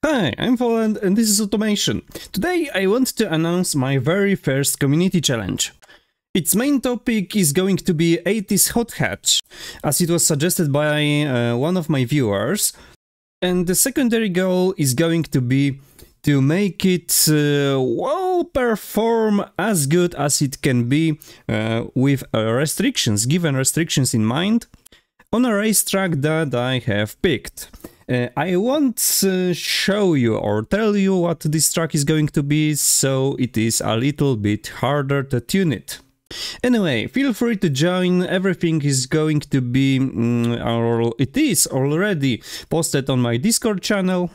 Hi, I'm Poland and this is Automation. Today I want to announce my very first community challenge. Its main topic is going to be 80s hot hatch, as it was suggested by one of my viewers. And the secondary goal is going to be to make it well perform as good as it can be with given restrictions in mind, on a racetrack that I have picked. I won't show you or tell you what this track is going to be, so it is a little bit harder to tune it. Anyway, feel free to join. Everything is going to be, or it is already posted on my Discord channel,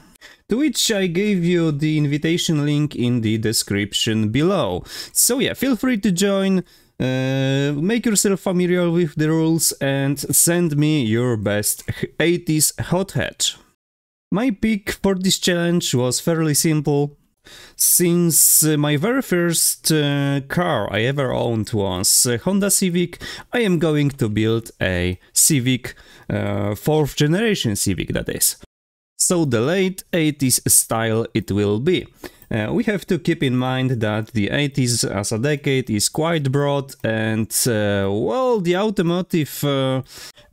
to which I gave you the invitation link in the description below. So yeah, feel free to join. Make yourself familiar with the rules and send me your best 80s hot hatch. My pick for this challenge was fairly simple. Since my very first car I ever owned was a Honda Civic, I am going to build a Civic, 4th generation Civic that is. So the late 80s style it will be. We have to keep in mind that the 80s as a decade is quite broad and, well, the automotive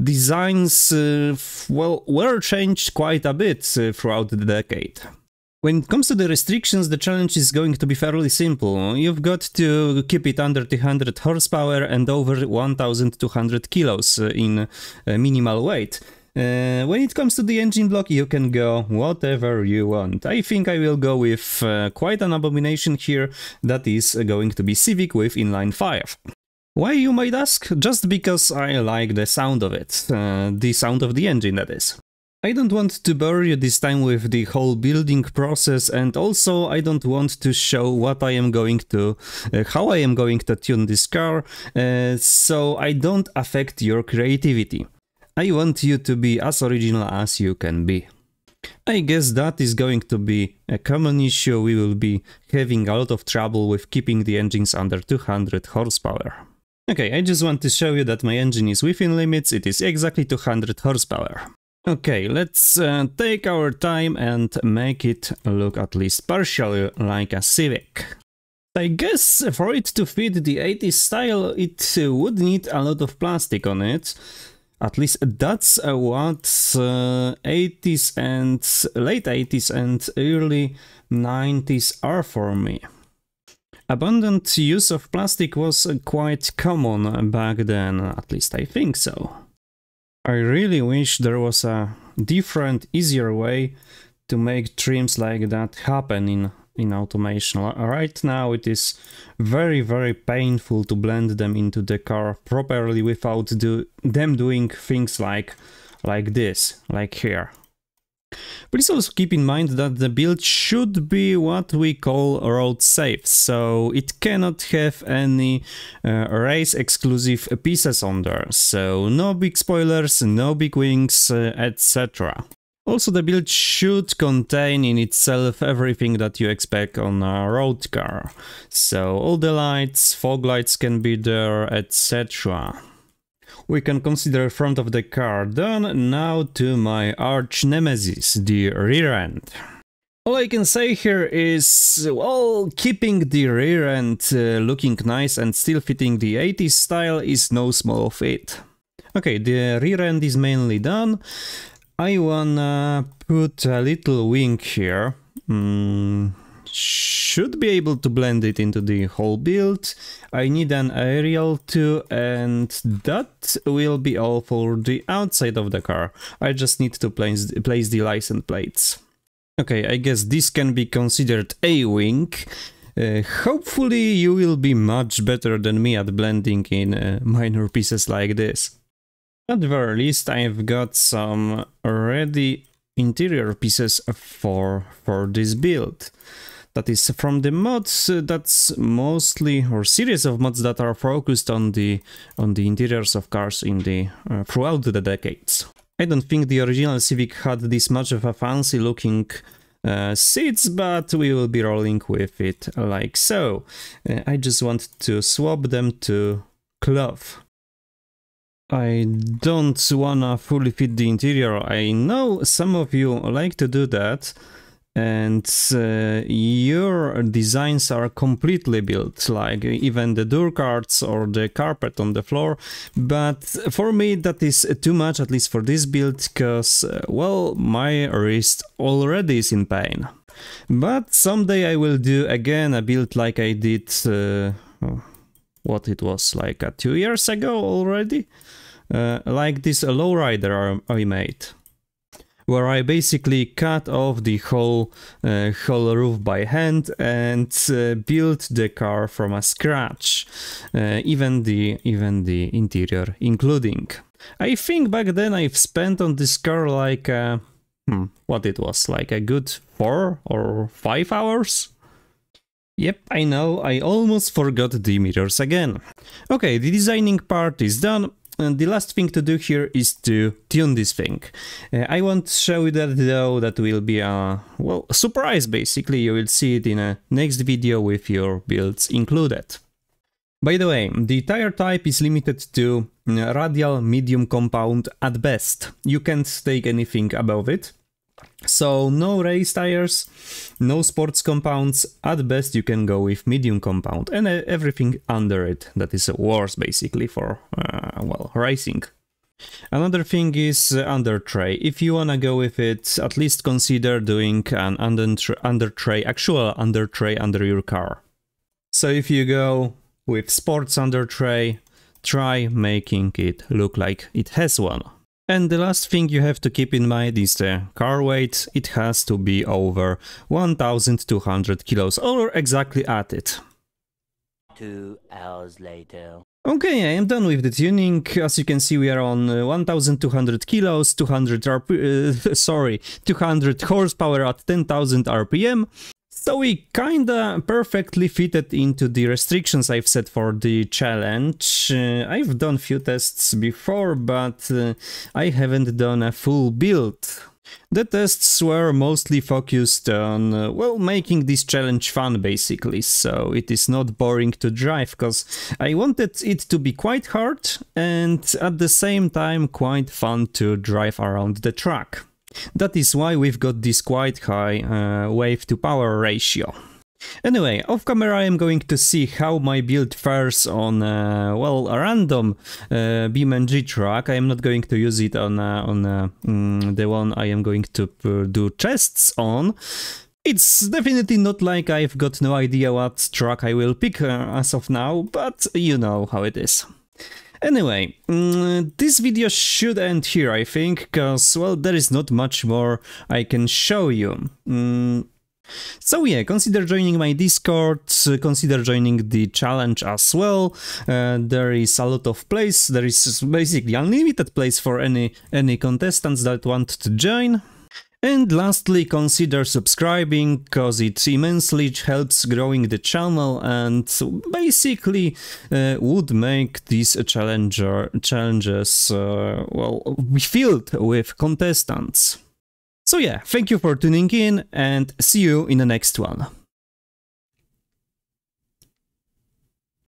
designs, well, were changed quite a bit throughout the decade. When it comes to the restrictions, the challenge is going to be fairly simple. You've got to keep it under 200 horsepower and over 1200 kilos in minimal weight. When it comes to the engine block, you can go whatever you want. I think I will go with quite an abomination here, that is going to be Civic with inline 5. Why, you might ask? Just because I like the sound of it, the sound of the engine that is. I don't want to bore you this time with the whole building process, and also I don't want to show what I am going to, how I am going to tune this car, so I don't affect your creativity. I want you to be as original as you can be. I guess that is going to be a common issue. We will be having a lot of trouble with keeping the engines under 200 horsepower. Okay, I just want to show you that my engine is within limits. It is exactly 200 horsepower. Okay, let's take our time and make it look at least partially like a Civic. I guess for it to fit the 80s style, it would need a lot of plastic on it. At least that's what 80s and late 80s and early 90s are for me. Abundant use of plastic was quite common back then, at least I think so. I really wish there was a different, easier way to make trims like that happen in Automation. Right now it is very painful to blend them into the car properly without them doing things like this, like here. Please also keep in mind that the build should be what we call road safe, so it cannot have any race exclusive pieces on there, so no big spoilers, no big wings, etc. Also, the build should contain in itself everything that you expect on a road car. So all the lights, fog lights can be there, etc. We can consider front of the car done. Now to my arch nemesis, the rear end. All I can say here is, well, keeping the rear end looking nice and still fitting the 80s style is no small feat. Okay, the rear end is mainly done. I wanna put a little wing here. Should be able to blend it into the whole build. I need an aerial too, and that will be all for the outside of the car. I just need to place the license plates. Okay, I guess this can be considered a wing. Hopefully you will be much better than me at blending in minor pieces like this. At the very least, I've got some ready interior pieces for this build. That is from the mods that's mostly, or series of mods that are focused on the interiors of cars in the throughout the decades. I don't think the original Civic had this much of a fancy looking seats, but we will be rolling with it like so. I just want to swap them to cloth. I don't wanna fully fit the interior. I know some of you like to do that, and your designs are completely built, like even the door cards or the carpet on the floor. But for me that is too much, at least for this build, because well, my wrist already is in pain. But someday I will do again a build like I did what it was, like 2 years ago already, like this lowrider I made, where I basically cut off the whole roof by hand and built the car from a scratch, even the interior including. I think back then I've spent on this car like what it was, like a good 4 or 5 hours. Yep, I know, I almost forgot the mirrors again. Okay, the designing part is done. And the last thing to do here is to tune this thing. I won't show you that though, that will be a, well, surprise basically. You will see it in a next video with your builds included. By the way, the tire type is limited to radial medium compound at best. You can't take anything above it. So no race tires, no sports compounds, at best you can go with medium compound, and everything under it that is worse basically for, well, racing. Another thing is under tray. If you wanna go with it, at least consider doing an under tray, actual under tray under your car. So if you go with sports under tray, try making it look like it has one. And the last thing you have to keep in mind is the car weight. It has to be over 1200 kilos, or exactly at it. 2 hours later. Okay, I am done with the tuning. As you can see, we are on 1200 kilos, 200 horsepower at 10,000 RPM. So we kinda perfectly fitted into the restrictions I've set for the challenge. I've done few tests before, but I haven't done a full build. The tests were mostly focused on, well, making this challenge fun basically, so it is not boring to drive, because I wanted it to be quite hard and at the same time quite fun to drive around the track. That is why we've got this quite high wave to power ratio. Anyway, off camera I am going to see how my build fares on, well, a random BeamNG track. I am not going to use it on the one I am going to do tests on. It's definitely not like I've got no idea what track I will pick as of now, but you know how it is. Anyway, this video should end here, I think, because, well, there is not much more I can show you. So yeah, consider joining my Discord, consider joining the challenge as well. There is a lot of place, there is basically unlimited place for any contestants that want to join. And lastly, consider subscribing, cause it immensely helps growing the channel and basically would make these challenges well, be filled with contestants. So yeah, thank you for tuning in and see you in the next one.